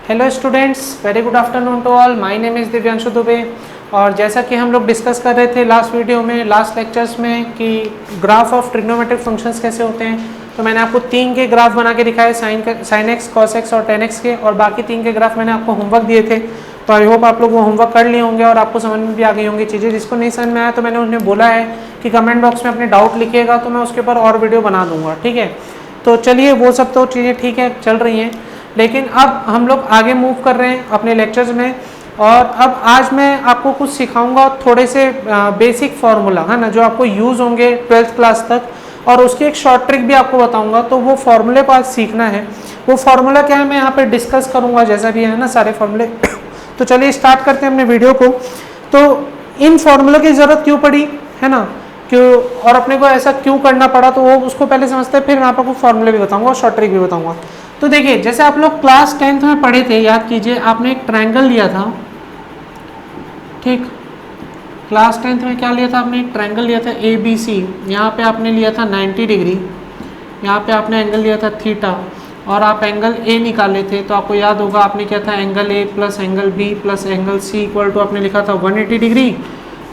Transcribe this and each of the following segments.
Hello students, very good afternoon to all. My name is Divyanshu Dubey. और जैसा कि हम लोग डिस्कस कर रहे थे लास्ट वीडियो में, लास्ट लेक्चर्स में, कि ग्राफ ऑफ ट्रिग्नोमेट्रिक फंक्शंस कैसे होते हैं, तो मैंने आपको 3 के ग्राफ बना के दिखाए, साइन एक्स, कॉस एक्स और टेन एक्स के, और बाकी 3 के ग्राफ मैंने आपको होमवर्क दिए थे। तो आई होप आप लोग वो होमवर्क कर लिए होंगे और आपको समझ में भी आ गई होंगी चीज़ें। जिसको नहीं समझ में आया तो मैंने उन्हें बोला है कि कमेंट बॉक्स में अपने डाउट लिखिएगा, तो मैं उसके ऊपर और वीडियो बना दूंगा, ठीक है। तो चलिए, वो सब तो चीज़ें ठीक है, चल रही हैं, लेकिन अब हम लोग आगे मूव कर रहे हैं अपने लेक्चर्स में। और अब आज मैं आपको कुछ सिखाऊंगा, थोड़े से बेसिक फार्मूला है ना, जो आपको यूज़ होंगे 12th क्लास तक, और उसकी एक शॉर्ट ट्रिक भी आपको बताऊंगा। तो वो फार्मूले को आज सीखना है। वो फार्मूला क्या है मैं यहाँ पे डिस्कस करूंगा, जैसा भी है ना सारे फार्मूले। तो चलिए स्टार्ट करते हैं अपने वीडियो को। तो इन फार्मूलों की ज़रूरत क्यों पड़ी, है ना, क्यों, और अपने को ऐसा क्यों करना पड़ा, तो वो उसको पहले समझते हैं, फिर मैं आपको फार्मूले भी बताऊंगा और शॉर्ट ट्रिक भी बताऊंगा। तो देखिए, जैसे आप लोग क्लास 10th में पढ़े थे, याद कीजिए, आपने एक ट्रायंगल लिया था, ठीक। क्लास 10th में क्या लिया था आपने? एक ट्रायंगल लिया था ABC। यहाँ पे आपने लिया था 90 डिग्री, यहाँ पे आपने एंगल लिया था थीटा, और आप एंगल A निकाले थे। तो आपको याद होगा आपने क्या था, angle A plus angle B plus angle C equal to आपने लिखा था 180 डिग्री।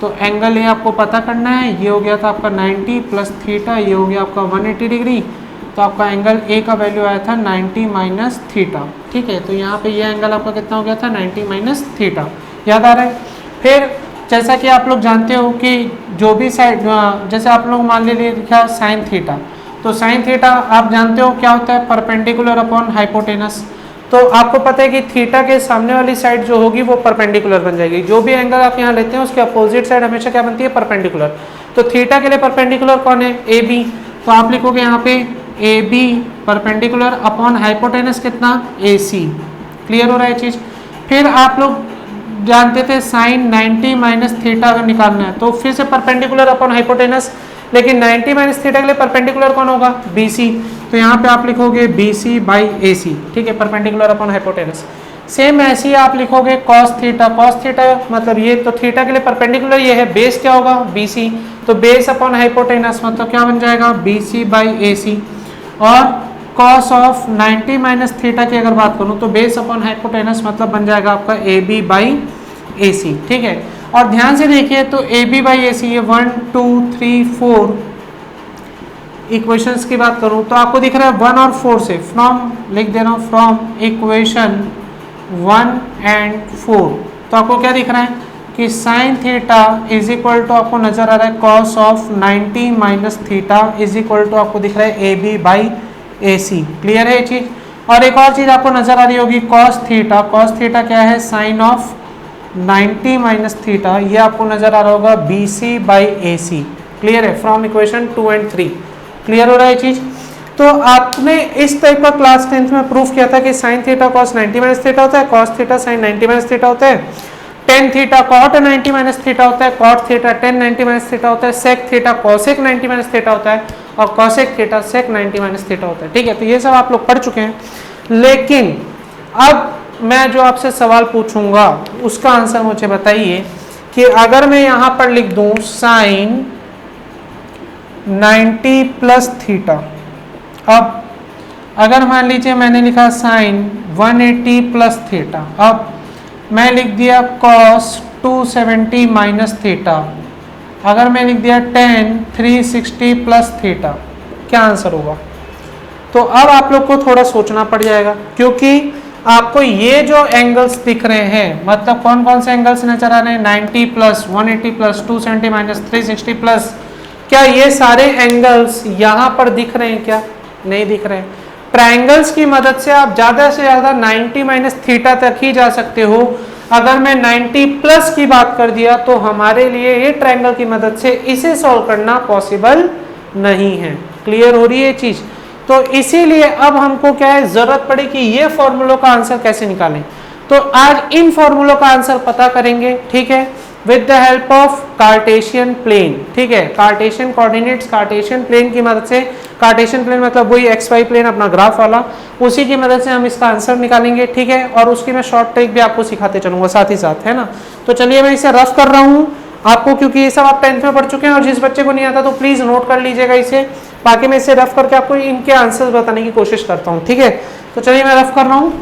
तो एंगल A आपको पता करना है, ये हो गया था आपका 90 प्लस थीटा, ये हो गया आपका 180 डिग्री। तो आपका एंगल A का वैल्यू आया था 90 माइनस थीटा, ठीक है। तो यहाँ पे ये एंगल आपका कितना हो गया था, 90 माइनस थीटा। याद आ रहा है? फिर जैसा कि आप लोग जानते हो कि जो भी साइड, जैसे आप लोग मान लीजिए लिखा साइन थीटा, तो साइन थीटा आप जानते हो क्या होता है, परपेंडिकुलर अपॉन हाइपोटेनस। तो आपको पता है कि थीटा के सामने वाली साइड जो होगी वो परपेंडिकुलर बन जाएगी। जो भी एंगल आप यहाँ लेते हैं उसके अपोजिट साइड हमेशा क्या बनती है, परपेंडिकुलर। तो थीटा के लिए परपेंडिकुलर कौन है, AB। तो आप लिखोगे यहाँ पे AB परपेंडिकुलर अपॉन हाइपोटेनस कितना, AC। क्लियर हो रहा है चीज? फिर आप लोग जानते थे साइन 90 माइनस थीटा अगर निकालना है तो फिर से परपेंडिकुलर अपॉन हाइपोटेनस, लेकिन 90 माइनस थीटा के लिए परपेंडिकुलर कौन होगा, BC। तो यहाँ पे आप लिखोगे BC बाई AC, ठीक है, परपेंडिकुलर अपॉन हाइपोटेनस। सेम ऐसे ही आप लिखोगे कॉस थीटा, कॉस थीटा मतलब ये, तो थीटा के लिए परपेंडिकुलर ये है, बेस क्या होगा, BC। तो बेस अपॉन हाइपोटेनस मतलब क्या बन जाएगा, BC बाई AC। और कॉस ऑफ 90 माइनस थीटा की अगर बात करूं तो बेस अपॉन हाइपोटेनस मतलब बन जाएगा आपका AB बाई AC, ठीक है। और ध्यान से देखिए, तो AB बाई AC, ये 1 2 3 4 इक्वेशंस की बात करूं तो आपको दिख रहा है 1 और 4 से, फ्रॉम लिख दे रहा हूं, फ्रॉम इक्वेशन 1 एंड 4। तो आपको क्या दिख रहा है कि sine theta is equal to आपको नजर आ रहा है cos of 90 minus theta is equal to आपको दिख रहा है AB बाई AC। क्लियर है ये चीज? और एक और चीज आपको नजर आ रही होगी कॉस थीटा, कॉस थीटा क्या है, साइन ऑफ 90 माइनस थीटा, ये आपको नजर आ रहा होगा BC बाई AC। क्लियर है? From equation 2 and 3। क्लियर हो रहा है चीज? तो आपने इस टाइप का क्लास 10th में प्रूफ किया था कि sine theta cos 90 minus theta होता है, cos theta sine 90 minus theta होता है, tan theta cot 90 minus theta होता है, cot theta tan 90 minus theta होता है, sec theta cosec 90 minus theta होता है, और cosec theta sec 90 minus theta होता है, ठीक है। तो ये सब आप लोग पढ़ चुके हैं। लेकिन अब मैं जो आपसे सवाल पूछूंगा उसका आंसर मुझे बताइए कि अगर मैं यहां पर लिख दूं साइन 90 प्लस थीटा, अब अगर मान लीजिए मैंने लिखा साइन 180 प्लस थीटा, अब मैं लिख दिया कॉस 270 माइनस थीटा, अगर मैं लिख दिया टेन 360 प्लस थीटा, क्या आंसर होगा? तो अब आप लोग को थोड़ा सोचना पड़ जाएगा, क्योंकि आपको ये जो एंगल्स दिख रहे हैं, मतलब कौन कौन से एंगल्स नजर आ रहे हैं, 90 प्लस 180 प्लस 270 माइनस 360 प्लस, क्या ये सारे एंगल्स यहाँ पर दिख रहे हैं? क्या नहीं दिख रहे हैं? ट्रायंगल्स की मदद से आप ज़्यादा से ज़्यादा 90 माइनस थीटा तक ही जा सकते हो। अगर मैं 90 प्लस की बात कर दिया तो हमारे लिए ये ट्रायंगल की मदद से इसे सॉल्व करना पॉसिबल नहीं है। क्लियर हो रही है चीज़? तो इसीलिए अब हमको क्या है, ज़रूरत पड़ी कि ये फॉर्मूलों का आंसर कैसे निकालें। तो आज इन फॉर्मूलों का आंसर पता करेंगे, ठीक है, with the help of Cartesian plane, ठीक है, कार्टेशियन कोऑर्डिनेट्स, कार्टेशियन प्लेन की मदद से, कार्टेशियन प्लेन मतलब वही XY प्लेन अपना ग्राफ वाला, उसी की मदद से हम इसका आंसर निकालेंगे, ठीक है। और उसकी मैं शॉर्ट ट्रिक भी आपको सिखाते चलूंगा साथ ही साथ, है ना। तो चलिए मैं इसे रफ कर रहा हूँ आपको, क्योंकि ये सब आप 10th में पढ़ चुके हैं, और जिस बच्चे को नहीं आता तो प्लीज नोट कर लीजिएगा इसे। बाकी मैं इसे रफ करके आपको इनके आंसर्स बताने की कोशिश करता हूँ, ठीक है। तो चलिए मैं रफ कर रहा हूँ।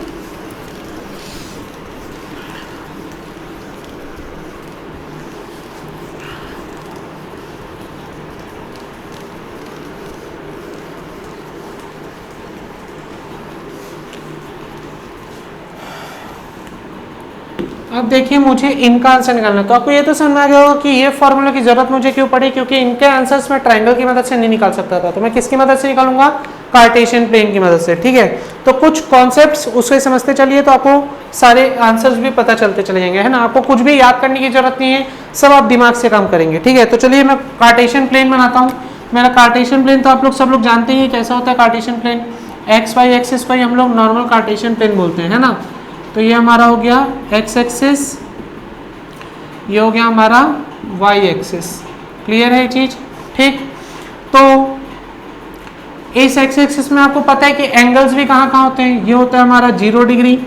अब देखिए मुझे इनका आंसर निकालना है, तो आपको ये तो समझ में आ गया होगा कि ये फॉर्मूला की जरूरत मुझे क्यों पड़ी, क्योंकि इनके आंसर्स मैं ट्रायंगल की मदद से नहीं निकाल सकता था, तो मैं किसकी मदद से निकालूंगा, कार्टेशियन प्लेन की मदद से। ठीक है, तो कुछ कॉन्सेप्ट्स उससे समझते चलिए तो आपको सारे आंसर्स भी पता चलते चले जाएंगे, है ना। आपको कुछ भी याद करने की जरूरत नहीं है, सब आप दिमाग से काम करेंगे। ठीक है, तो चलिए मैं कार्टेशियन प्लेन बनाता हूँ। मेरा कार्टेशियन प्लेन तो आप लोग सब लोग जानते ही कैसा होता है Cartesian plane, X Y axis Y हम लोग नॉर्मल कार्टेशियन प्लेन बोलते हैं, है ना। तो ये हमारा हो गया एक्स एक्सिस, ये हो गया हमारा वाई एक्सिस। क्लियर है ये चीज, ठीक। तो इस एक्स एक्सिस में आपको पता है कि एंगल्स भी कहाँ कहाँ होते हैं, ये होता है हमारा 0 डिग्री,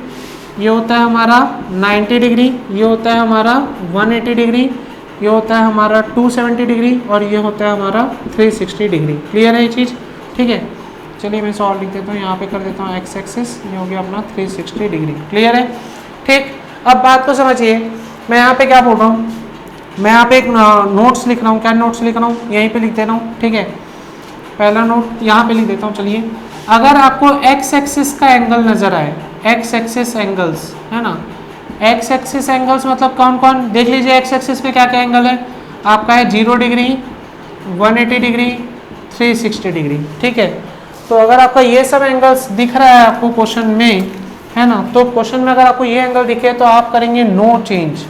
ये होता है हमारा 90 डिग्री, ये होता है हमारा 180 डिग्री, ये होता है हमारा 270 डिग्री और ये होता है हमारा 360 डिग्री। क्लियर है ये चीज़, ठीक है। चलिए मैं इसे और लिख देता हूँ, यहाँ पे कर देता हूँ एक्स एक्सिस, ये हो गया अपना 360 डिग्री। क्लियर है, ठीक। अब बात को समझिए, मैं यहाँ पे क्या बोल रहा हूँ, मैं यहाँ पे एक नोट्स लिख रहा हूँ। क्या नोट्स लिख रहा हूँ, यहीं पे लिख दे रहा हूँ, ठीक है। पहला नोट यहाँ पे लिख देता हूँ। चलिए, अगर आपको एक्स एक्सिस का एंगल नजर आए, एक्स एक्सिस एंगल्स, है ना, एक्स एक्सिस एंगल्स मतलब कौन कौन, देख लीजिए एक्स एक्सिस पे क्या क्या एंगल है आपका, है 0 डिग्री, 180 डिग्री, 360 डिग्री। ठीक है, तो अगर आपका ये सब एंगल्स दिख रहा है आपको क्वेश्चन में, है ना, तो क्वेश्चन में अगर आपको ये एंगल दिखे तो आप करेंगे नो चेंज।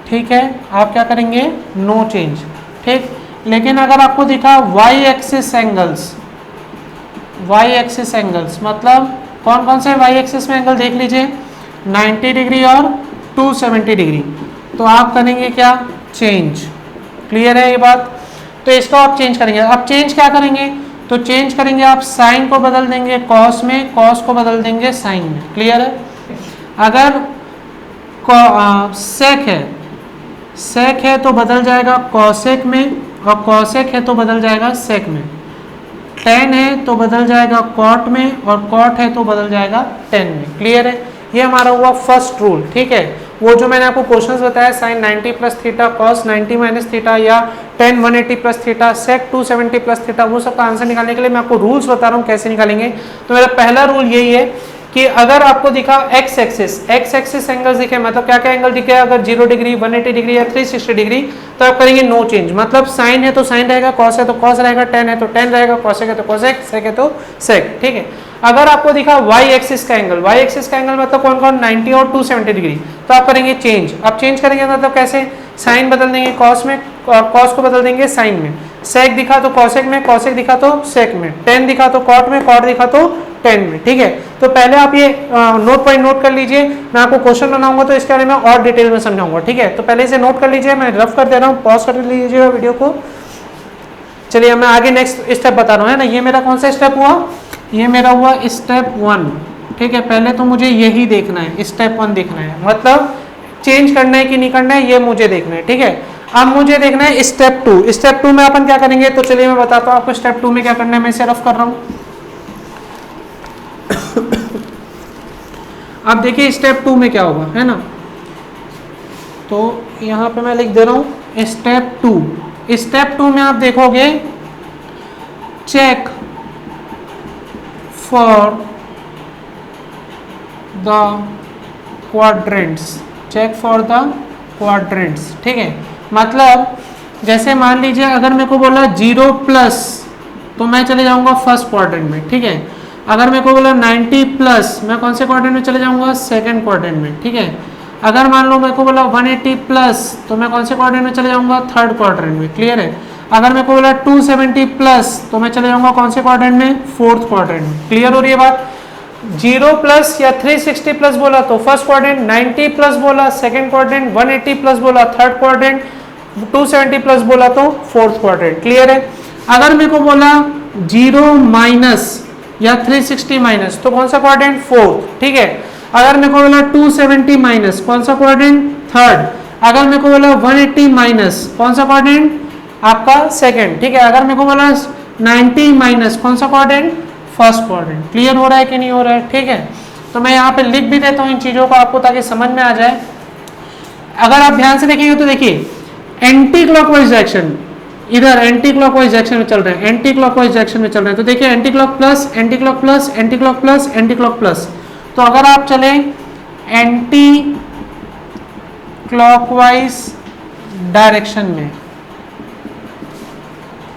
ठीक है, आप क्या करेंगे, नो चेंज। ठीक, लेकिन अगर आपको दिखा Y axis angles, Y axis angles मतलब कौन कौन से वाई एक्सिस में एंगल देख लीजिए, 90 डिग्री और 270 डिग्री, तो आप करेंगे क्या, चेंज। क्लियर है ये बात, तो इसको आप चेंज करेंगे। अब चेंज क्या करेंगे, तो चेंज करेंगे आप साइन को बदल देंगे कॉस में, कॉस को बदल देंगे साइन में। क्लियर है, अगर सेक है, सेक है तो बदल जाएगा कॉसेक में, और कॉसेक है तो बदल जाएगा सेक में। टेन है तो बदल जाएगा कॉट में, और कॉट है तो बदल जाएगा टेन में। क्लियर है, ये हमारा हुआ फर्स्ट रूल। ठीक है, वो जो मैंने आपको क्वेश्चंस बताया, sine 90 plus theta, cos 90 minus theta, या tan 180 plus theta, sec 270 plus theta, वो सब का आंसर निकालने के लिए मैं आपको रूल्स बता रहा हूँ कैसे निकालेंगे। तो मेरा पहला रूल यही है कि अगर आपको दिखा एक्स एक्सिस एंगल्स दिखे, मतलब क्या क्या एंगल दिखे, अगर 0 डिग्री, 180 डिग्री या 360 डिग्री, तो आप करेंगे नो चेंज। मतलब साइन है तो साइन रहेगा, कॉस है तो कॉस रहेगा, टेन है तो टेन रहेगा, कॉसेक है तो कॉसेक, सेक है तो सेक। ठीक है, अगर आपको दिखा वाई एक्सिस का एंगल, वाई एक्सिस का एंगल मतलब कौन कौन, 90 और 270 डिग्री, तो आप करेंगे चेंज। अब चेंज करेंगे मतलब कैसे, साइन बदल देंगे कॉस में, कॉस को बदल देंगे साइन में, सेक दिखा तो कॉसेक में, कॉसेक दिखा तो सेक में, टेन दिखा तो कॉट में, कॉट दिखा तो टेन में। ठीक है, तो पहले आप ये नोट पॉइंट नोट कर लीजिए, मैं आपको क्वेश्चन बनाऊंगा तो इसके बारे में और डिटेल में समझाऊंगा। ठीक है, तो पहले इसे नोट कर लीजिए, मैं रफ कर दे रहा हूँ, पॉज कर लीजिएगा वीडियो को। चलिए मैं आगे नेक्स्ट स्टेप बता रहा हूँ, है ना। ये मेरा कौन सा स्टेप हुआ, ये मेरा हुआ स्टेप 1। ठीक है, पहले तो मुझे यही देखना है, स्टेप 1 देखना है, मतलब चेंज करना है कि नहीं करना है ये मुझे देखना है। ठीक है, अब मुझे देखना है स्टेप 2। स्टेप 2 में अपन क्या करेंगे, तो चलिए मैं बताता हूँ आपको स्टेप 2 में क्या करना है, मैं इसे रफ कर रहा हूँ। अब देखिए स्टेप 2 में क्या होगा, है ना, तो यहाँ पे मैं लिख दे रहा हूँ स्टेप 2। स्टेप 2 में आप देखोगे check for the quadrants, check for the quadrants. ठीक है, मतलब जैसे मान लीजिए अगर मेरे को बोला 0 प्लस, तो मैं चले जाऊंगा फर्स्ट क्वाड्रेंट में। ठीक है, अगर मेरे को बोला 90 प्लस, मैं कौन से क्वाड्रेंट में चले जाऊंगा, सेकंड क्वाड्रेंट में। ठीक है, अगर मान लो मेरे को बोला 180 प्लस, तो मैं कौन से क्वाड्रेंट में चले जाऊंगा, थर्ड क्वाड्रेंट में। क्लियर है, अगर मेरे को बोला 270 प्लस, तो मैं चले जाऊंगा कौन से क्वाड्रेंट में, फोर्थ क्वाड्रेंट में। क्लियर हो रही है बात, 0 प्लस या 360 प्लस बोला तो फर्स्ट क्वाड्रेंट, 90 प्लस बोला सेकंड क्वाड्रेंट, 180 प्लस बोला थर्ड क्वाड्रेंट, 270 प्लस बोला तो फोर्थ क्वाड्रेंट। क्लियर है, अगर मेरे को बोला 0 माइनस या 360 माइनस, तो कौन सा क्वाड्रेंट, फोर्थ। ठीक है, अगर मेरे को बोला 270 माइनस, कौन सा क्वाड्रेंट, थर्ड। अगर मेरे को बोला 180 माइनस, कौन सा क्वाड्रेंट, आपका सेकंड। ठीक है, अगर मेरे को बोला 90 माइनस, कौन सा क्वाड्रेंट, फर्स्ट क्वाड्रेंट। क्लियर हो रहा है कि नहीं हो रहा है, ठीक है। तो मैं यहाँ पे लिख भी देता हूँ इन चीजों को आपको, ताकि समझ में आ जाए। अगर आप ध्यान से देखेंगे तो देखिए एंटी क्लॉकवाइज डायरेक्शन, इधर एंटी क्लॉकवाइज डायरेक्शन में चल रहे हैं, एंटी क्लॉकवाइज डायरेक्शन में चल रहे हैं, तो देखिए anti clock plus, anti clock plus, anti clock plus, anti clock plus. तो अगर आप चले एंटी क्लॉकवाइज डायरेक्शन में,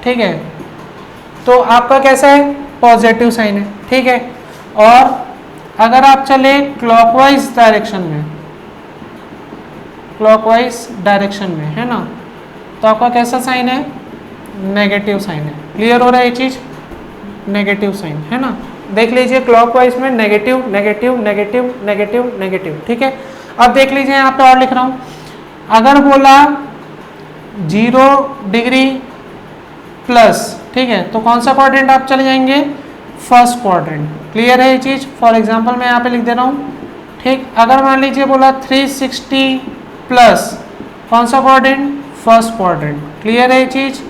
ठीक है, तो आपका कैसा है, पॉजिटिव साइन है, ठीक है। और अगर आप चले क्लॉकवाइज डायरेक्शन में, क्लॉकवाइज डायरेक्शन में, है ना, तो आपका कैसा साइन है, नेगेटिव साइन है। क्लियर हो रहा है ये चीज, नेगेटिव साइन, है ना। देख लीजिए क्लॉकवाइज में negative negative negative negative negative, ठीक है। अब देख लीजिए यहाँ पे और लिख रहा हूं, अगर बोला 0 डिग्री प्लस, ठीक है, तो कौन सा क्वाड्रेंट आप चले जाएंगे, फर्स्ट क्वाड्रेंट। क्लियर है ये चीज। फॉर एग्जांपल मैं यहाँ पे लिख दे रहा हूँ, ठीक। अगर मान लीजिए बोला 360 प्लस, कौन सा क्वाड्रेंट, फर्स्ट क्वाड्रेंट। क्लियर है ये चीज।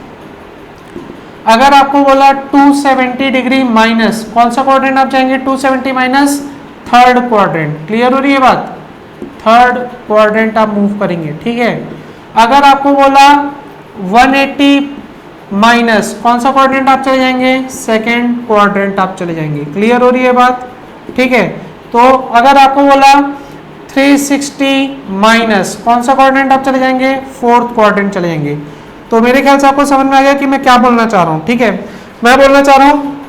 अगर आपको बोला 270 डिग्री माइनस, कौन सा क्वाड्रेंट आप जाएंगे, 270 माइनस, थर्ड क्वाड्रेंट। क्लियर हो रही है बात, थर्ड क्वाड्रेंट आप मूव करेंगे, ठीक है। अगर आपको बोला 180 माइनस, कौन सा क्वाड्रेंट आप चले जाएंगे, सेकेंड क्वाड्रेंट आप चले जाएंगे। क्लियर हो रही है बात, ठीक है। तो अगर आपको बोला 360 माइनस, कौन सा क्वाड्रेंट आप चले जाएंगे, फोर्थ क्वाड्रेंट चले जाएंगे। तो मेरे ख्याल से आपको समझ में आ गया कि मैं क्या बोलना चाह रहा हूँ, ठीक है। मैं बोलना चाह रहा हूँ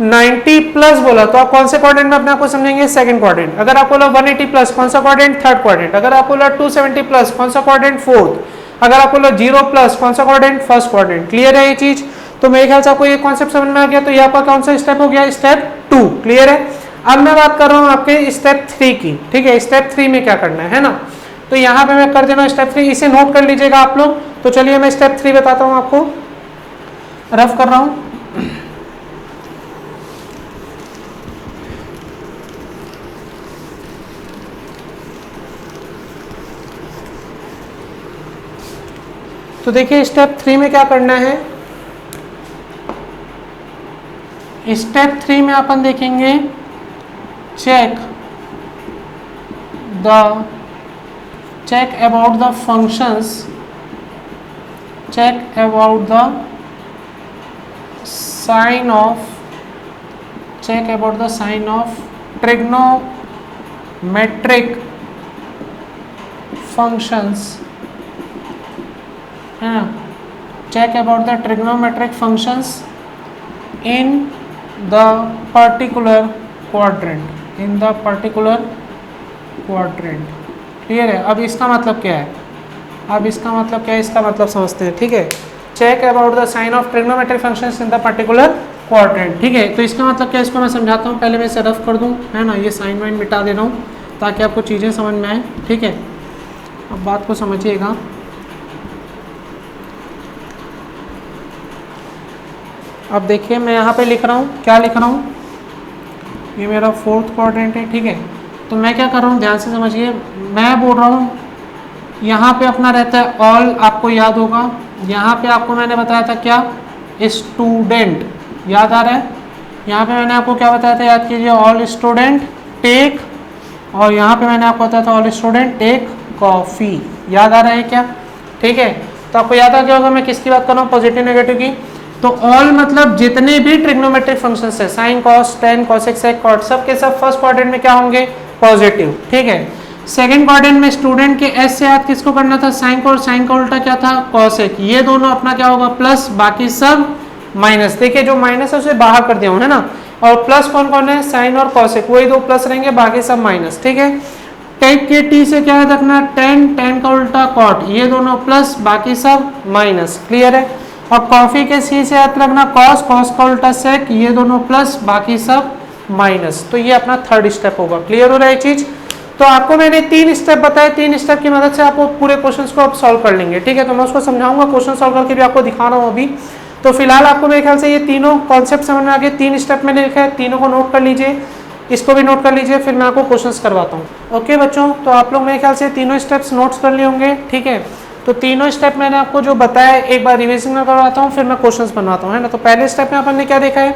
90 प्लस बोला तो आप कौन से क्वाड्रेंट में अपने आप को समझेंगे, सेकंड क्वाड्रेंट। अगर आपको बोला 180 प्लस, कौन सा क्वाड्रेंट, थर्ड क्वाड्रेंट। अगर आपको बोला 270 प्लस, कौन सा क्वाड्रेंट, फोर्थ। अगर आपको बोला 0 प्लस, कौन सा क्वाड्रेंट, फर्स्ट क्वाड्रेंट। क्लियर है ये चीज। तो मेरे ख्याल से आपको ये कॉन्सेप्ट समझ में आ गया। तो ये आपका कौन सा स्टेप हो गया, स्टेप 2। क्लियर है। अब मैं बात कर रहा हूँ आपके स्टेप 3 की, ठीक है। स्टेप 3 में क्या करना है ना, तो यहाँ पे मैं कर देना स्टेप 3, इसे नोट कर लीजिएगा आप लोग। तो चलिए मैं स्टेप 3 बताता हूँ आपको, रफ कर रहा हूँ। तो देखिए स्टेप 3 में क्या करना है। स्टेप 3 में अपन देखेंगे check about the functions, check about the sign of trigonometric functions, है ना। check about the trigonometric functions in the particular quadrant, clear है। अब इसका मतलब क्या है, इसका मतलब समझते हैं, ठीक है। Check about the sign of trigonometric functions in the particular quadrant, ठीक है। तो इसका मतलब क्या है, इसको मैं समझाता हूँ। पहले मैं इसे रफ कर दूँ, है ना, ये साइन वाइन मिटा दे रहा हूँ ताकि आपको चीज़ें समझ में आए, ठीक है। अब बात को समझिएगा। अब देखिए मैं यहाँ पे लिख रहा हूँ, क्या लिख रहा हूँ, ये मेरा फोर्थ क्वाड्रेंट है, ठीक है। तो मैं क्या कर रहा हूँ, ध्यान से समझिए। मैं बोल रहा हूँ यहाँ पे अपना रहता है ऑल, आपको याद होगा। यहाँ पे आपको मैंने बताया था क्या, स्टूडेंट, याद आ रहा है। यहाँ पे मैंने आपको क्या बताया था, याद कीजिए, ऑल स्टूडेंट टेक, और यहाँ पे मैंने आपको बताया था ऑल स्टूडेंट टेक कॉफ़ी। याद आ रहा है क्या, ठीक है। तो आपको याद आ गया होगा मैं किसकी बात कर रहा हूँ, पॉजिटिव नेगेटिव की। तो ऑल मतलब जितने भी ट्रिग्नोमेट्रिक फंक्शंस है, sine cos tan cosec sec cot, सब के सब फर्स्ट क्वाड्रेंट में क्या होंगे, पॉजिटिव, ठीक है। सेकंड क्वाड्रेंट में स्टूडेंट के एस से याद किसको करना था, साइन को, और साइन का उल्टा क्या था, कॉसेक। ये दोनों अपना क्या होगा, प्लस, बाकी सब माइनस। देखिए जो माइनस है उसे बाहर कर दिया हूं, है ना। और प्लस कौन कौन है, साइन और कॉसेक, वही दो प्लस रहेंगे, बाकी सब माइनस, ठीक है। टेक के टी से क्या याद रखना, टेन, टेन का उल्टा कॉट, ये दोनों प्लस, बाकी सब माइनस। क्लियर है। और कॉफी के सी से याद रखना कॉस, कॉस का उल्टा सेक, ये दोनों प्लस, बाकी सब माइनस। तो ये अपना थर्ड स्टेप होगा। क्लियर हो रहा है चीज। तो आपको मैंने 3 स्टेप बताए, 3 स्टेप की मदद से आप पूरे क्वेश्चंस को आप सॉल्व कर लेंगे, ठीक है। तो मैं उसको समझाऊंगा, क्वेश्चन सॉल्व करके भी आपको दिखा रहा हूँ अभी। तो फिलहाल आपको मेरे ख्याल से ये तीनों कॉन्सेप्ट समझ में आ गए। 3 स्टेप मैंने लिखा है, तीनों को नोट कर लीजिए, इसको भी नोट कर लीजिए, फिर मैं आपको क्वेश्चंस करवाता हूँ। ओके बच्चों, तो आप लोग मेरे ख्याल से तीनों स्टेप्स नोट्स कर लिए होंगे, ठीक है। तो तीनों स्टेप मैंने आपको जो बताया एक बार रिविजन में करवाता हूँ, फिर मैं क्वेश्चंस बनवाता हूँ, है ना। तो पहले स्टेप में अपन ने क्या देखा है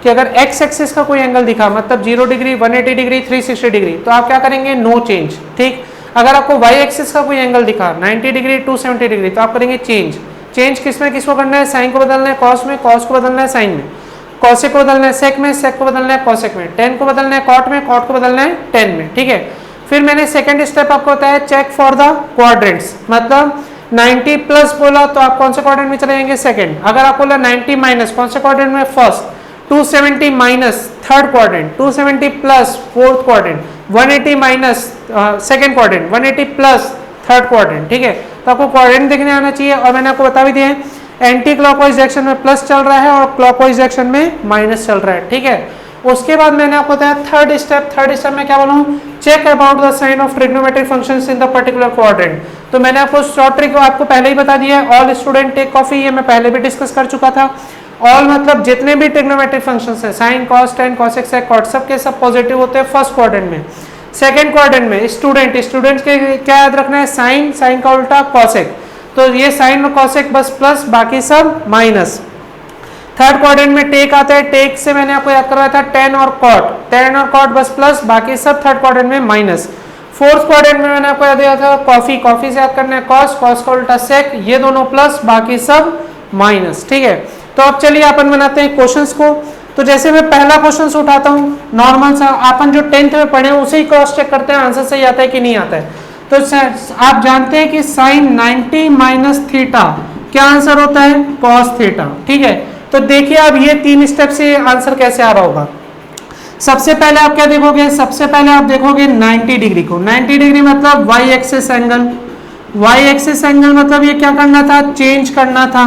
कि अगर एक्स एक्सिस का कोई एंगल दिखा, मतलब 0 डिग्री, 180 डिग्री, 360 डिग्री, तो आप क्या करेंगे, नो चेंज, ठीक। अगर आपको वाई एक्सिस का कोई एंगल दिखा 90 डिग्री, 270 डिग्री, तो आप करेंगे चेंज। चेंज किसमें, किसको करना है, साइन को बदलना है कॉस में, कॉस को बदलना है साइन में, कॉसेक को बदलना है सेक में, सेक को बदलना है कॉसेक में, टेन को बदलना है कॉट में, कॉट को बदलना है टेन में, ठीक है। फिर मैंने सेकंड स्टेप आपको बताया चेक फॉर द क्वाड्रेंट्स, मतलब 90 प्लस बोला तो आप कौन से क्वाड्रेंट में चले जाएंगे, सेकंड। अगर आपको बोला 90 माइनस, कौन से क्वाड्रेंट में, first. 270 minus third quadrant, 270 plus fourth quadrant, 180 minus second quadrant, 180 plus third quadrant, ठीक है। तो आपको क्वाड्रेंट देखने आना चाहिए, और मैंने आपको बता भी दिया है एंटी क्लॉकवाइज डायरेक्शन में प्लस चल रहा है और क्लॉकवाइज डायरेक्शन में माइनस चल रहा है, ठीक है। उसके बाद मैंने आपको बताया थर्ड स्टेप में क्या बोलूं, check about the sign of trigonometric functions in the particular quadrant. तो मैंने आपको शॉर्ट ट्रिक आपको पहले ही बता दिया है, ऑल स्टूडेंट टेक कॉफी, ये मैं पहले भी डिस्कस कर चुका था। ऑल मतलब जितने भी ट्रिग्नोमेट्रिक फंक्शंस है, sine cos tan cosec sec cot, सब के सब पॉजिटिव होते हैं फर्स्ट क्वाड्रेंट में। सेकंड क्वाड्रेंट में स्टूडेंट के क्या याद रखना है, साइन का उल्टा कॉसेक, तो ये साइन और कॉसेक बस प्लस, बाकी सब माइनस। थर्ड क्वाड्रेंट में टेक आता है, टेक से मैंने आपको याद करवाया था टेन और कॉट बस प्लस, बाकी सब थर्ड क्वाड्रेंट में माइनस। फोर्थ क्वाड्रेंट में मैंने आपको याद दिया था कॉफी से याद करना है कॉस का उल्टा सेक, ये दोनों प्लस बाकी सब माइनस, ठीक है। तो अब चलिए अपन बनाते हैं क्वेश्चंस को। तो जैसे मैं पहला क्वेश्चन उठाता हूँ नॉर्मल सा, अपन जो 10th में पढ़े उसे ही क्रॉस चेक करते हैं आंसर सही आता है कि नहीं आता है। तो आप जानते हैं कि साइन 90 माइनस थीटा क्या आंसर होता है, कॉस थीटा, ठीक है। तो देखिए अब ये 3 स्टेप से आंसर कैसे आ रहा होगा। सबसे पहले आप क्या देखोगे, सबसे पहले आप देखोगे 90 डिग्री को। 90 डिग्री मतलब Y axis angle, Y axis angle मतलब ये क्या करना था, चेंज करना था।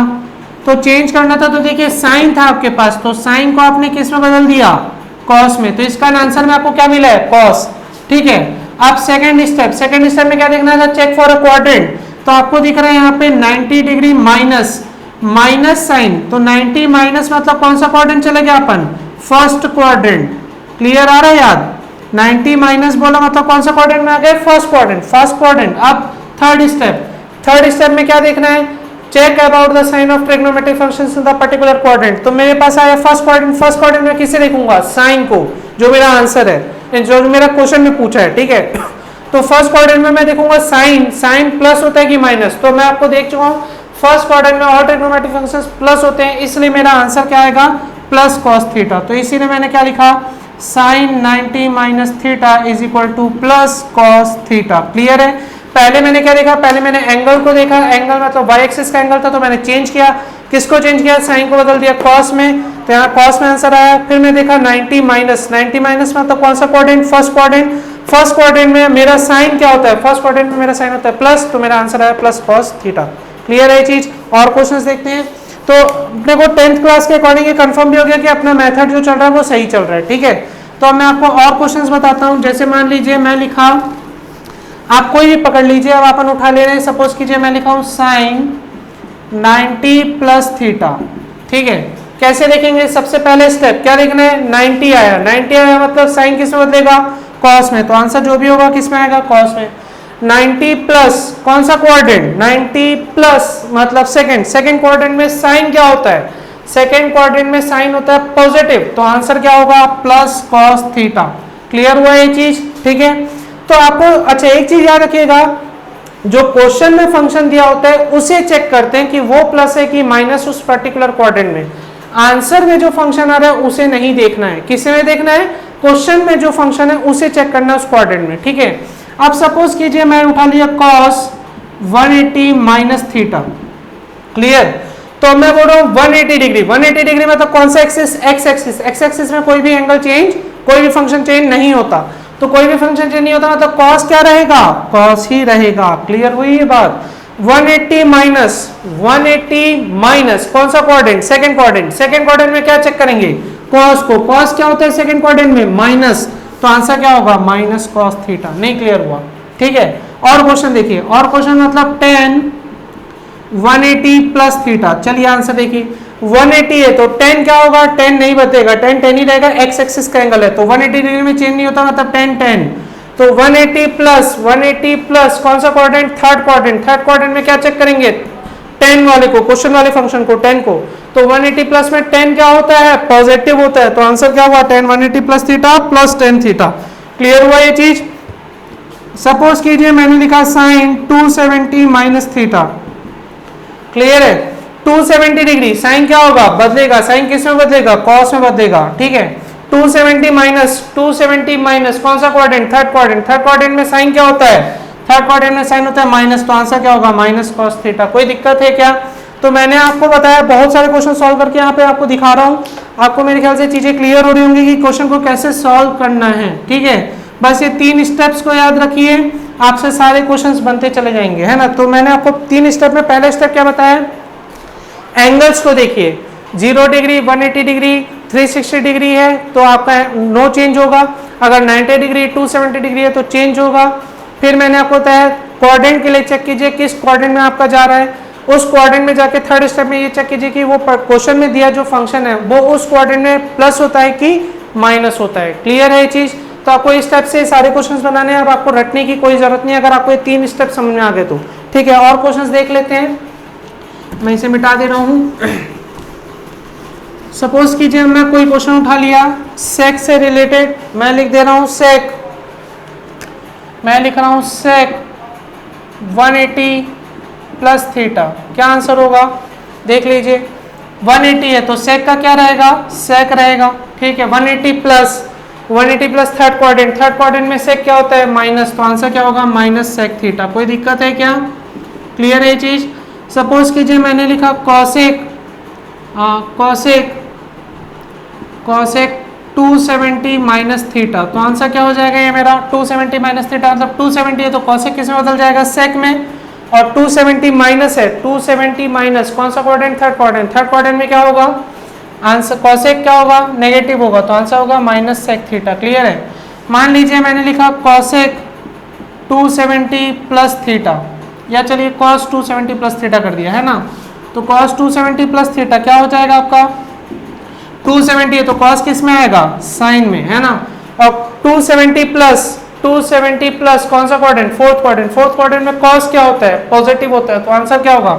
तो चेंज करना था, तो देखिए साइन था आपके पास, तो साइन को आपने किस में बदल दिया, कॉस में। तो इसका आंसर में आपको क्या मिला है, कॉस, ठीक है। अब सेकंड स्टेप में क्या देखना था, चेक फॉर अ क्वाड्रेंट। तो आपको दिख रहा है यहाँ पे 90 डिग्री माइनस साइन, तो 90 माइनस मतलब कौन सा क्वाड्रेंट चले गया अपन, फर्स्ट क्वाड्रेंट। क्लियर आ रहा है याद, 90 माइनस बोला मतलब कौन सा क्वाड्रेंट में आ गए, फर्स्ट क्वाड्रेंट। अब थर्ड स्टेप में क्या देखना है, check about the sign of trigonometric functions in the particular quadrant. तो मेरे पास आया फर्स्ट क्वाड्रेंट में किसे देखूंगा, साइन को, जो मेरा आंसर है, जो मेरा क्वेश्चन में पूछा है, ठीक है। तो फर्स्ट क्वाड्रेंट में मैं देखूंगा साइन प्लस होता है कि माइनस, तो मैं आपको देख चुका हूँ फर्स्ट क्वाड्रेंट में ऑल ट्रिग्नोमेट्रिक फंक्शंस प्लस होते हैं, इसलिए मेरा आंसर क्या आएगा, प्लस कॉस थीटा। तो इसीलिए मैंने क्या लिखा, sine 90 minus theta is equal to plus cos theta. Clear है। पहले मैंने क्या देखा, पहले मैंने एंगल को देखा, एंगल मतलब वाई एक्सिस का एंगल था, तो मैंने चेंज किया, किसको चेंज किया, साइन को बदल दिया कॉस में, तो यहाँ कॉस में आंसर आया। फिर मैं देखा 90 माइनस मतलब कौन सा क्वाड्रेंट, फर्स्ट क्वाड्रेंट में मेरा साइन क्या होता है, फर्स्ट क्वाड्रेंट में मेरा साइन होता है प्लस, तो मेरा आंसर आया प्लस कॉस थीटा। क्लियर है ये चीज। और क्वेश्चंस देखते हैं। तो अपने को 10th क्लास के अकॉर्डिंग ये कंफर्म भी हो गया कि अपना मेथड जो चल रहा है वो सही चल रहा है, ठीक है। तो अब मैं आपको और क्वेश्चंस बताता हूँ। जैसे मान लीजिए मैं लिखा, आप कोई भी पकड़ लीजिए, अब अपन उठा ले रहे हैं, सपोज कीजिए मैं लिखा हूँ साइन 90 प्लस थीटा, ठीक है। कैसे देखेंगे, सबसे पहले स्टेप क्या देखना है, 90 आया मतलब साइन किस में बदलेगा, कॉस में, तो आंसर जो भी होगा किस में आएगा, कॉस में। 90 प्लस कौन सा क्वाड्रेंट, 90 प्लस मतलब सेकंड क्वाड्रेंट में साइन क्या होता है, सेकंड क्वाड्रेंट में साइन होता है पॉजिटिव, तो आंसर क्या होगा, प्लस कॉस थीटा। क्लियर हुआ ये चीज, ठीक है। तो आपको अच्छा एक चीज याद रखिएगा, जो क्वेश्चन में फंक्शन दिया होता है उसे चेक करते हैं कि वो प्लस है कि माइनस उस पर्टिकुलर क्वाड्रेंट में। आंसर में जो फंक्शन आ रहा है उसे नहीं देखना है, किसे में देखना है, क्वेश्चन में जो फंक्शन है उसे चेक करना है उस क्वाड्रेंट में, ठीक है। अब सपोज कीजिए मैं उठा लिया कॉस 180 माइनस थीटा। क्लियर। तो मैं बोल रहा हूँ 180 डिग्री मतलब कौन सा एक्सिस, एक्स एक्सिस में कोई भी एंगल चेंज, कोई भी फंक्शन चेंज नहीं होता, तो कोई भी फंक्शन चेंज नहीं होता मतलब कॉस क्या रहेगा, कॉस ही रहेगा। क्लियर हुई ये बात। 180 माइनस कौन सा क्वाड्रेंट, सेकंड क्वाड्रेंट में क्या चेक करेंगे, कॉस को, कॉस क्या होता है सेकंड क्वाड्रेंट में, माइनस, तो आंसर क्या होगा, माइनस कॉस थीटा। नहीं क्लियर हुआ, ठीक है। और क्वेश्चन देखिए, और क्वेश्चन मतलब 180 प्लस थीटा। चलिए आंसर देखिए, 180 है तो 10 क्या होगा, 10 नहीं बचेगा, 10 ही रहेगा, एक्स एक्सिस का एंगल है तो 180 डिग्री में चेंज नहीं होता मतलब 10। तो 180 प्लस कौन सा क्वाड्रेंट, थर्ड क्वाड्रेंट में क्या चेक करेंगे, 10 वाले को, क्वेश्चन वाले फंक्शन को, 10 को। तो 180 प्लस में 10 क्या होता है, पॉजिटिव होता है, तो आंसर क्या हुआ 10, 180 plus theta plus 10 theta. Clear हुआ ये चीज। सपोज कीजिए मैंने लिखा साइन 270 माइनस थीटा। क्लियर है। 270 डिग्री साइन क्या होगा, बदलेगा, साइन किस में बदलेगा, कॉस में बदलेगा, ठीक है। 270 माइनस कौन सा quadrant, third quadrant. Third quadrant में साइन क्या होता है, थर्ड क्वाड्रेंट में साइन होता है माइनस, तो आंसर क्या होगा माइनस कॉस थीटा। कोई दिक्कत है क्या? तो मैंने आपको बताया, बहुत सारे क्वेश्चन सॉल्व करके यहाँ पे आपको दिखा रहा हूँ। आपको मेरे ख्याल से चीजें क्लियर हो रही होंगी कि क्वेश्चन को कैसे सॉल्व करना है। ठीक है, बस ये 3 स्टेप्स को याद रखिए, आपसे सारे क्वेश्चंस बनते चले जाएंगे, है ना। तो मैंने आपको 3 स्टेप में पहला स्टेप क्या बताया, एंगल्स को देखिए, 0 डिग्री, 180 डिग्री, 360 डिग्री है तो आपका नो चेंज होगा। अगर 90 डिग्री, 270 डिग्री है तो चेंज होगा। फिर मैंने आपको बताया क्वाड्रेंट के लिए चेक कीजिए किस क्वाड्रेंट में आपका जा रहा है, उस क्वाड्रेंट में जाके थर्ड स्टेप में ये चेक कीजिए कि वो क्वेश्चन में दिया जो फंक्शन है वो उस क्वाड्रेंट में प्लस होता है कि माइनस होता है। क्लियर है ये चीज? तो आपको इस स्टेप से सारे क्वेश्चंस बनाने हैं, अब आपको रटने की कोई जरूरत नहीं है अगर आपको ये 3 स्टेप समझ में आ गए तो। ठीक है, और क्वेश्चंस देख लेते हैं, मैं इसे मिटा दे रहा हूं। सपोज कीजिए मैं कोई क्वेश्चन उठा लिया सेक से रिलेटेड, मैं लिख दे रहा हूं सेक, मैं लिख रहा हूं सेक 180 प्लस थीटा, क्या आंसर होगा देख लीजिए। 180 है तो सेक का क्या रहेगा, सेक रहेगा। ठीक है, 180 plus third quadrant, third quadrant में सेक क्या होता है माइनस, तो आंसर क्या होगा माइनस सेक थीटा। कोई दिक्कत है क्या? क्लियर है ये चीज? सपोज कीजिए मैंने लिखा कॉसेक, कॉसेक 270 माइनस थीटा, तो आंसर क्या हो जाएगा ये मेरा 270 माइनस थीटा, मतलब 270 है तो कॉसेक किस में बदल जाएगा, सेक में। और 270 माइनस है, 270 माइनस कौन सा quadrant, third quadrant. Third quadrant में क्या होगा आंसर, कॉसेक क्या होगा नेगेटिव होगा, तो आंसर होगा माइनस सेक थीटा। क्लियर है? मान लीजिए मैंने लिखा कॉसेक 270 प्लस थीटा, या चलिए कॉस 270 प्लस थीटा कर दिया है ना, तो कॉस 270 प्लस थीटा क्या हो जाएगा आपका 270 है तो कॉस किस में आएगा, साइन में, है ना। और 270 प्लस कौन सा quadrant, fourth quadrant. Fourth quadrant में कॉस क्या होता है, पॉजिटिव होता है, तो आंसर क्या होगा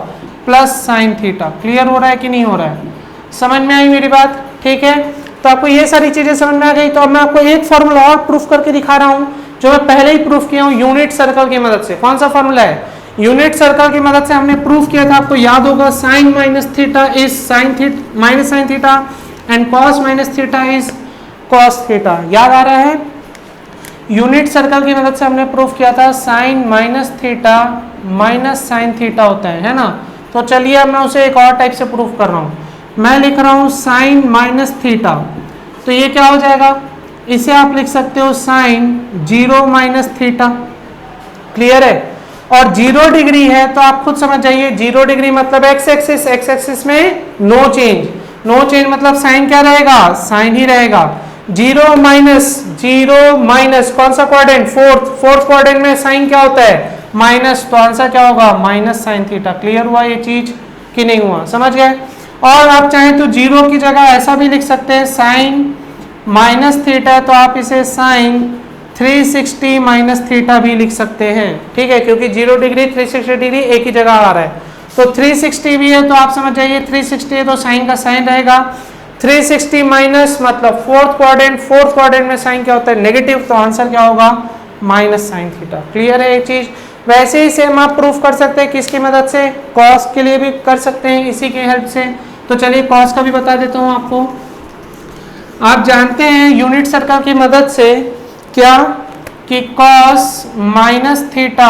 प्लस साइन थीटा। क्लियर हो रहा है कि नहीं हो रहा है? समझ में आई मेरी बात? ठीक है, तो आपको ये सारी चीजें समझ में आ गई। तो अब मैं आपको एक फॉर्मूला और प्रूफ करके दिखा रहा हूँ जो मैं पहले ही प्रूफ किया हूँ यूनिट सर्कल की मदद से। कौन सा फॉर्मूला है, यूनिट सर्कल की मदद से हमने प्रूफ किया था, आपको याद होगा, sine minus theta is sine theta minus sine theta and cos minus theta is cos theta. याद आ रहा है? यूनिट सर्कल की मदद से हमने प्रूफ किया था sine minus theta minus sine theta होता है ना। तो चलिए अब मैं उसे एक और टाइप से प्रूफ कर रहा हूँ, मैं लिख रहा हूँ साइन माइनस थीटा, तो ये क्या हो जाएगा, इसे आप लिख सकते हो साइन 0 माइनस थीटा। क्लियर है? और 0 डिग्री है तो आप खुद समझ जाइए, 0 डिग्री मतलब एक्स एक्सिस में नो चेंज मतलब साइन क्या रहेगा, साइन ही रहेगा। 0 माइनस कौन सा क्वाड्रेंट, फोर्थ क्वाड्रेंट में साइन क्या होता है माइनस, तो आंसर क्या होगा माइनस साइन थीटा। क्लियर हुआ ये चीज कि नहीं हुआ, समझ गए? और आप चाहें तो 0 की जगह ऐसा भी लिख सकते हैं, साइन माइनस थीटा तो आप इसे साइन 360 माइनस थीटा भी लिख सकते हैं। ठीक है, क्योंकि 0 डिग्री 360 डिग्री एक ही जगह आ रहा है, तो 360 भी है तो आप समझ जाइए 360 है तो साइन का साइन रहेगा। 360 माइनस मतलब फोर्थ क्वाड्रेंट में साइन क्या होता है नेगेटिव, तो आंसर क्या होगा माइनस साइन थीटा। क्लियर है एक चीज? वैसे ही सेम आप प्रूफ कर सकते हैं किसकी मदद से, कॉस के लिए भी कर सकते हैं इसी की हेल्प से। तो चलिए कॉस का भी बता देता हूं आपको। आप जानते हैं यूनिट सर्कल की मदद से क्या कि कॉस माइनस थीटा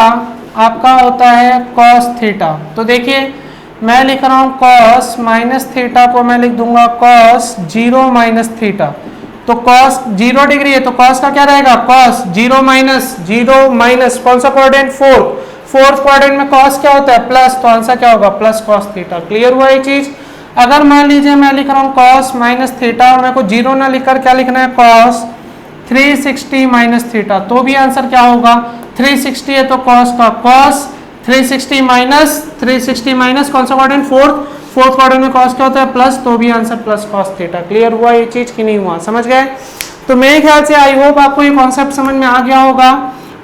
आपका होता है कॉस थीटा। तो देखिए मैं लिख रहा हूं कॉस माइनस थीटा को मैं लिख दूंगा कॉस 0 माइनस थीटा। तो कॉस 0 डिग्री है तो कॉस का क्या रहेगा, कॉस 0 माइनस कौन सा क्वाड्रेंट, फोर्थ क्वाड्रेंट में कॉस क्या होता है प्लस, तो आंसर क्या होगा प्लस कॉस थीटा। क्लियर हुआ ये चीज? अगर मान लीजिए मैं लिख रहा हूँ कॉस माइनस थीटा और मेरे को 0 ना लिखकर क्या लिखना है कॉस 360 माइनस थीटा, तो भी आंसर क्या होगा, 360 है तो कॉस का कॉस 360 माइनस कौन सा क्वाड्रेंट, फोर्थ क्वाड्रेंट में कॉस क्या होता है प्लस, तो भी answer plus cos theta. Clear हुआ ये चीज कि नहीं हुआ, समझ गए? तो मेरे ख्याल से आई होप आपको ये कॉन्सेप्ट समझ में आ गया होगा,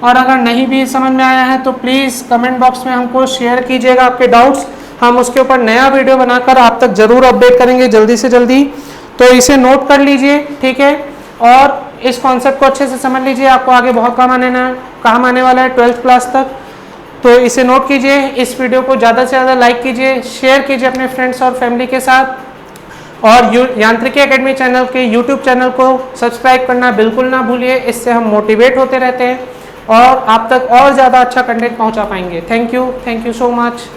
और अगर नहीं भी समझ में आया है तो प्लीज कमेंट बॉक्स में हमको शेयर कीजिएगा आपके डाउट्स, हम उसके ऊपर नया वीडियो बनाकर आप तक जरूर अपडेट करेंगे जल्दी से जल्दी। तो इसे नोट कर लीजिए, ठीक है, और इस कॉन्सेप्ट को अच्छे से समझ लीजिए, आपको आगे बहुत काम आने वाला है 12th क्लास तक। तो इसे नोट कीजिए, इस वीडियो को ज़्यादा से ज़्यादा लाइक कीजिए, शेयर कीजिए अपने फ्रेंड्स और फैमिली के साथ, और यांत्रिकी एकेडमी चैनल के यूट्यूब चैनल को सब्सक्राइब करना बिल्कुल ना भूलिए, इससे हम मोटिवेट होते रहते हैं और आप तक और ज़्यादा अच्छा कंटेंट पहुंचा पाएंगे। Thank you so much.